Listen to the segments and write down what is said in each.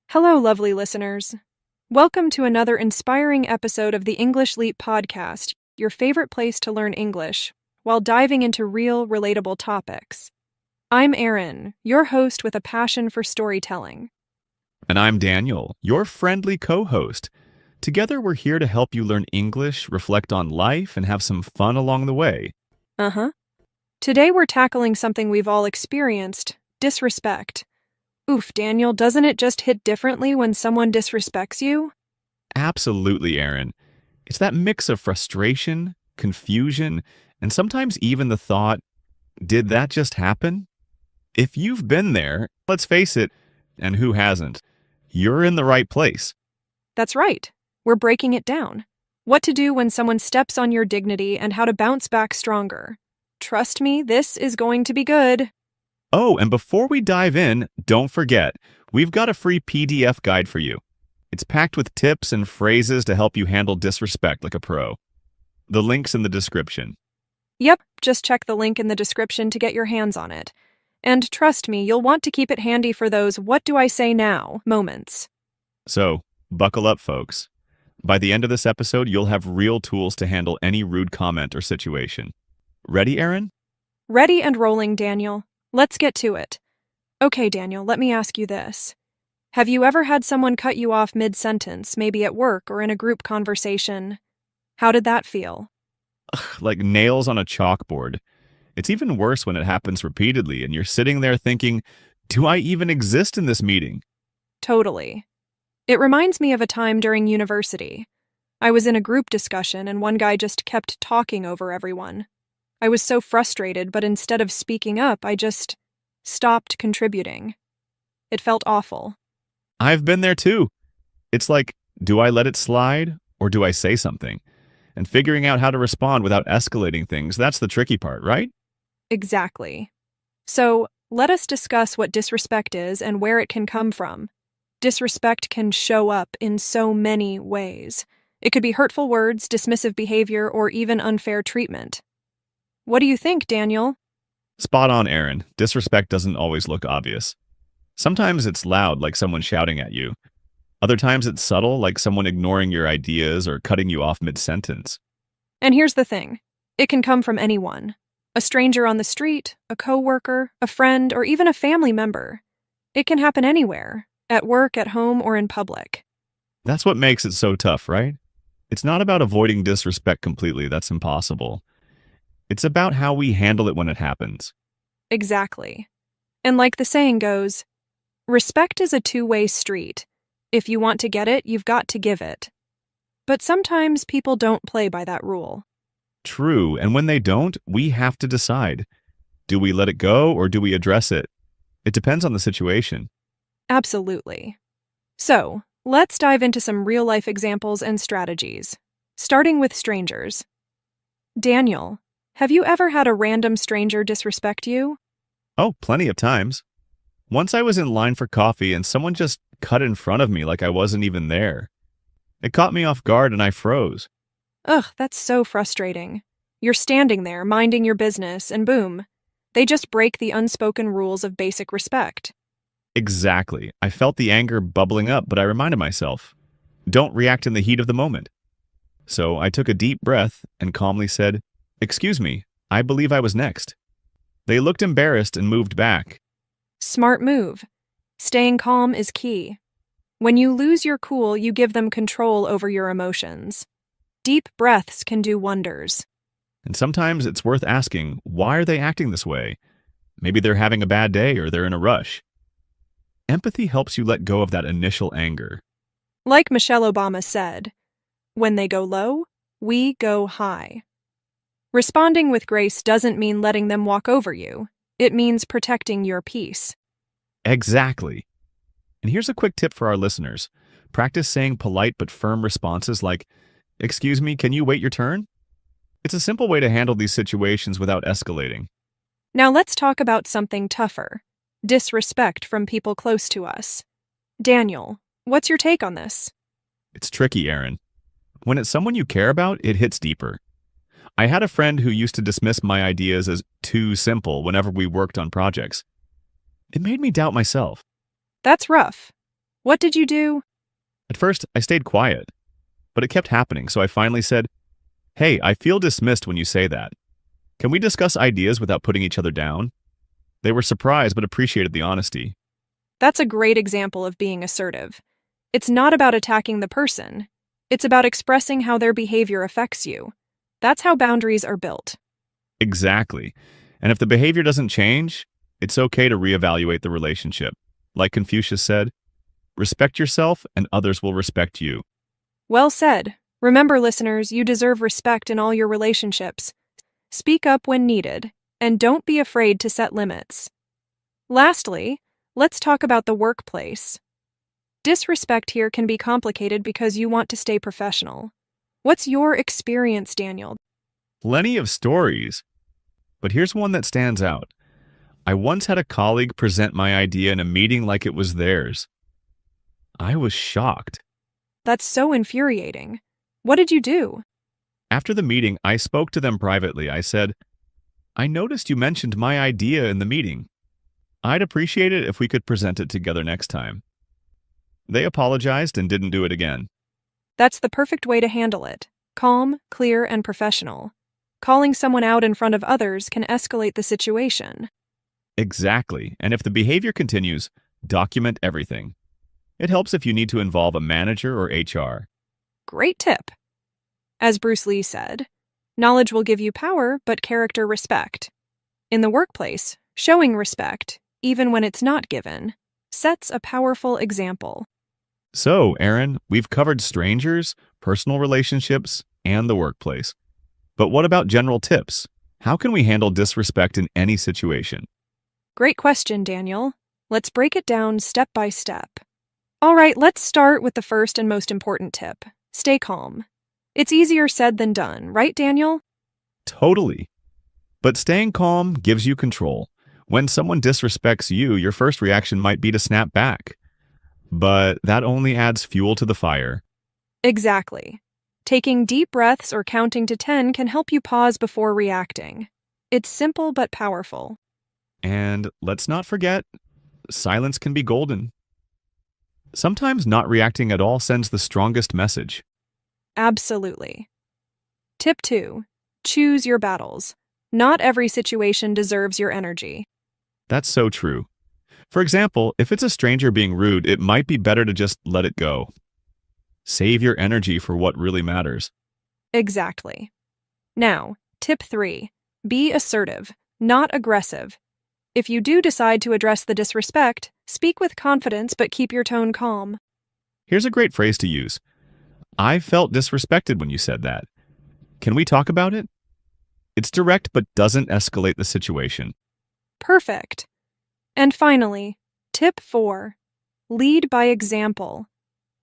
Hello, lovely listeners. Welcome to another inspiring episode of the English Leap podcast, your favorite place to learn English while diving into real, relatable topics. I'm Erin, your host with a passion for storytelling. And I'm Daniel, your friendly co-host. Together, we're here to help you learn English, reflect on life, and have some fun along the way. Today we're tackling something we've all experienced: disrespect. Oof, Daniel, doesn't it just hit differently when someone disrespects you? Absolutely, Aaron. It's that mix of frustration, confusion, and sometimes even the thought, did that just happen? If you've been there, let's face it, and who hasn't, you're in the right place. That's right. We're breaking it down. What to do when someone steps on your dignity and how to bounce back stronger. Trust me, this is going to be good. Oh, and before we dive in, don't forget, we've got a free PDF guide for you. It's packed with tips and phrases to help you handle disrespect like a pro. The link's in the description. Yep, just check the link in the description to get your hands on it. And trust me, you'll want to keep it handy for those "what do I say now" moments. So, buckle up, folks. By the end of this episode, you'll have real tools to handle any rude comment or situation. Ready, Aaron? Ready and rolling, Daniel. Let's get to it. Okay, Daniel, let me ask you this. Have you ever had someone cut you off mid-sentence, maybe at work or in a group conversation? How did that feel? Like nails on a chalkboard. It's even worse when it happens repeatedly and you're sitting there thinking, do I even exist in this meeting? Totally. It reminds me of a time during university. I was in a group discussion and one guy just kept talking over everyone. I was so frustrated, but instead of speaking up, I just stopped contributing. It felt awful. I've been there too. It's like, do I let it slide or do I say something? And figuring out how to respond without escalating things, that's the tricky part, right? Exactly. So, let us discuss what disrespect is and where it can come from. Disrespect can show up in so many ways. It could be hurtful words, dismissive behavior, or even unfair treatment. What do you think, Daniel? Spot on, Aaron. Disrespect doesn't always look obvious. Sometimes it's loud, like someone shouting at you. Other times it's subtle, like someone ignoring your ideas or cutting you off mid-sentence. And here's the thing. It can come from anyone. A stranger on the street, a coworker, a friend, or even a family member. It can happen anywhere, at work, at home, or in public. That's what makes it so tough, right? It's not about avoiding disrespect completely. That's impossible. It's about how we handle it when it happens. Exactly. And like the saying goes, respect is a two-way street. If you want to get it, you've got to give it. But sometimes people don't play by that rule. True, and when they don't, we have to decide. Do we let it go or do we address it? It depends on the situation. Absolutely. So, let's dive into some real-life examples and strategies, starting with strangers. Daniel, have you ever had a random stranger disrespect you? Oh, plenty of times. Once I was in line for coffee and someone just cut in front of me like I wasn't even there. It caught me off guard and I froze. Ugh, that's so frustrating. You're standing there, minding your business, and boom, they just break the unspoken rules of basic respect. Exactly. I felt the anger bubbling up, but I reminded myself, don't react in the heat of the moment. So I took a deep breath and calmly said, "Excuse me, I believe I was next." They looked embarrassed and moved back. Smart move. Staying calm is key. When you lose your cool, you give them control over your emotions. Deep breaths can do wonders. And sometimes it's worth asking, why are they acting this way? Maybe they're having a bad day or they're in a rush. Empathy helps you let go of that initial anger. Like Michelle Obama said, when they go low, we go high. Responding with grace doesn't mean letting them walk over you. It means protecting your peace. Exactly. And here's a quick tip for our listeners. Practice saying polite but firm responses like, "Excuse me, can you wait your turn?" It's a simple way to handle these situations without escalating. Now let's talk about something tougher: disrespect from people close to us. Daniel, what's your take on this? It's tricky, Aaron. When it's someone you care about, it hits deeper. I had a friend who used to dismiss my ideas as too simple whenever we worked on projects. It made me doubt myself. That's rough. What did you do? At first, I stayed quiet, but it kept happening, so I finally said, "Hey, I feel dismissed when you say that. Can we discuss ideas without putting each other down?" They were surprised but appreciated the honesty. That's a great example of being assertive. It's not about attacking the person. It's about expressing how their behavior affects you. That's how boundaries are built. Exactly. And if the behavior doesn't change, it's okay to reevaluate the relationship. Like Confucius said, respect yourself and others will respect you. Well said. Remember, listeners, you deserve respect in all your relationships. Speak up when needed, and don't be afraid to set limits. Lastly, let's talk about the workplace. Disrespect here can be complicated because you want to stay professional. What's your experience, Daniel? Plenty of stories. But here's one that stands out. I once had a colleague present my idea in a meeting like it was theirs. I was shocked. That's so infuriating. What did you do? After the meeting, I spoke to them privately. I said, "I noticed you mentioned my idea in the meeting. I'd appreciate it if we could present it together next time." They apologized and didn't do it again. That's the perfect way to handle it. Calm, clear, and professional. Calling someone out in front of others can escalate the situation. Exactly. And if the behavior continues, document everything. It helps if you need to involve a manager or HR. Great tip. As Bruce Lee said, knowledge will give you power, but character respect. In the workplace, showing respect, even when it's not given, sets a powerful example. So, Aaron, we've covered strangers, personal relationships, and the workplace. But what about general tips? How can we handle disrespect in any situation? Great question, Daniel. Let's break it down step by step. All right, let's start with the first and most important tip. Stay calm. It's easier said than done, right, Daniel? Totally. But staying calm gives you control. When someone disrespects you, your first reaction might be to snap back. But that only adds fuel to the fire. Exactly. Taking deep breaths or counting to 10 can help you pause before reacting. It's simple but powerful. And let's not forget, silence can be golden. Sometimes not reacting at all sends the strongest message. Absolutely. Tip 2. Choose your battles. Not every situation deserves your energy. That's so true. For example, if it's a stranger being rude, it might be better to just let it go. Save your energy for what really matters. Exactly. Now, tip 3. Be assertive, not aggressive. If you do decide to address the disrespect, speak with confidence but keep your tone calm. Here's a great phrase to use. "I felt disrespected when you said that. Can we talk about it?" It's direct but doesn't escalate the situation. Perfect. And finally, tip 4. Lead by example.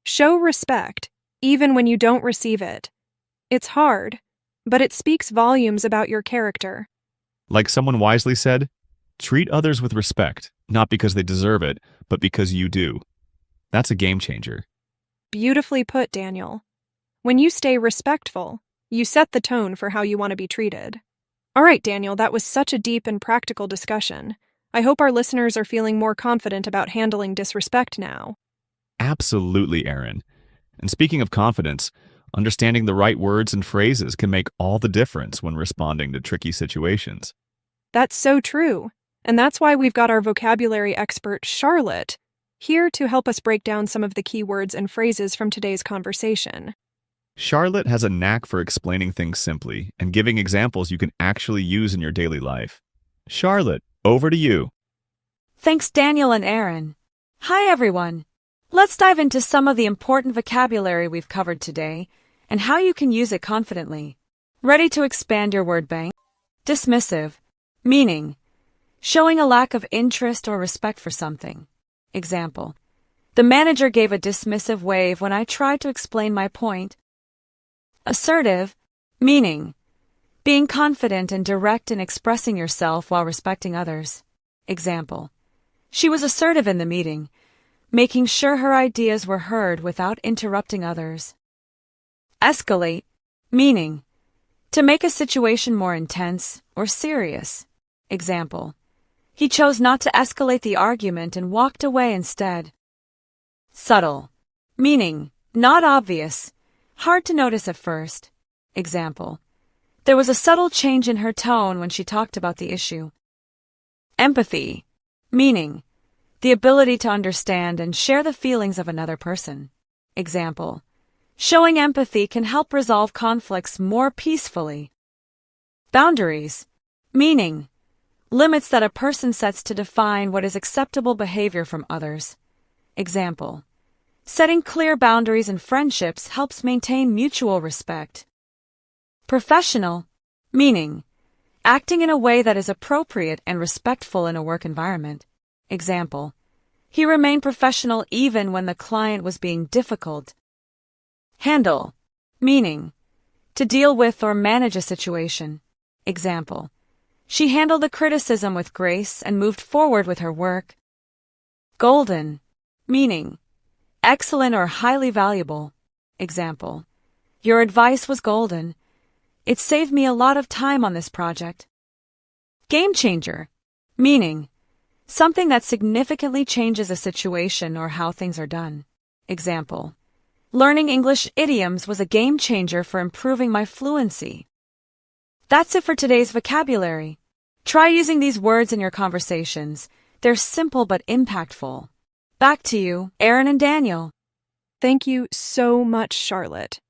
Show respect, even when you don't receive it. It's hard, but it speaks volumes about your character. Like someone wisely said, treat others with respect, not because they deserve it, but because you do. That's a game changer. Beautifully put, Daniel. When you stay respectful, you set the tone for how you want to be treated. All right, Daniel, that was such a deep and practical discussion. I hope our listeners are feeling more confident about handling disrespect now. Absolutely, Aaron. And speaking of confidence, understanding the right words and phrases can make all the difference when responding to tricky situations. That's so true. And that's why we've got our vocabulary expert, Charlotte, here to help us break down some of the key words and phrases from today's conversation. Charlotte has a knack for explaining things simply and giving examples you can actually use in your daily life. Charlotte, over to you. Thanks, Daniel and Aaron. Hi, everyone. Let's dive into some of the important vocabulary we've covered today and how you can use it confidently. Ready to expand your word bank? Dismissive, meaning showing a lack of interest or respect for something. Example: the manager gave a dismissive wave when I tried to explain my point. Assertive, meaning being confident and direct in expressing yourself while respecting others. Example: she was assertive in the meeting, making sure her ideas were heard without interrupting others. Escalate, meaning to make a situation more intense or serious. Example: he chose not to escalate the argument and walked away instead. Subtle. Meaning, not obvious, hard to notice at first. Example. There was a subtle change in her tone when she talked about the issue. Empathy. Meaning, the ability to understand and share the feelings of another person. Example. Showing empathy can help resolve conflicts more peacefully. Boundaries. Meaning, limits that a person sets to define what is acceptable behavior from others. Example. Setting clear boundaries in friendships helps maintain mutual respect. Professional. Meaning, acting in a way that is appropriate and respectful in a work environment. Example. He remained professional even when the client was being difficult. Handle. Meaning, to deal with or manage a situation. Example. She handled the criticism with grace and moved forward with her work. Golden. Meaning, excellent or highly valuable. Example. Your advice was golden. It saved me a lot of time on this project. Game changer. Meaning, something that significantly changes a situation or how things are done. Example. Learning English idioms was a game changer for improving my fluency. That's it for today's vocabulary. Try using these words in your conversations. They're simple but impactful. Back to you, Aaron and Daniel. Thank you so much, Charlotte.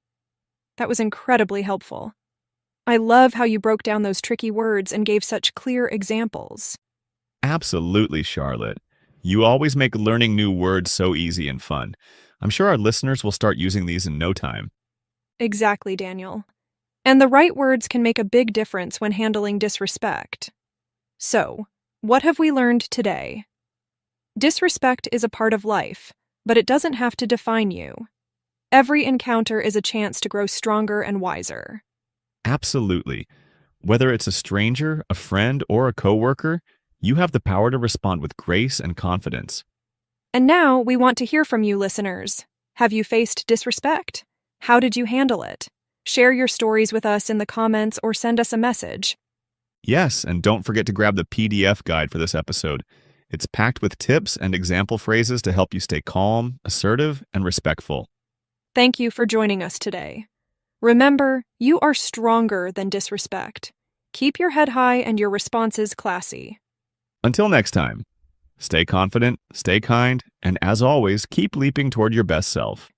That was incredibly helpful. I love how you broke down those tricky words and gave such clear examples. Absolutely, Charlotte. You always make learning new words so easy and fun. I'm sure our listeners will start using these in no time. Exactly, Daniel. And the right words can make a big difference when handling disrespect. So, what have we learned today? Disrespect is a part of life, but it doesn't have to define you. Every encounter is a chance to grow stronger and wiser. Absolutely. Whether it's a stranger, a friend, or a coworker, you have the power to respond with grace and confidence. And now we want to hear from you, listeners. Have you faced disrespect? How did you handle it? Share your stories with us in the comments or send us a message. Yes, and don't forget to grab the PDF guide for this episode. It's packed with tips and example phrases to help you stay calm, assertive, and respectful. Thank you for joining us today. Remember, you are stronger than disrespect. Keep your head high and your responses classy. Until next time, stay confident, stay kind, and as always, keep leaping toward your best self.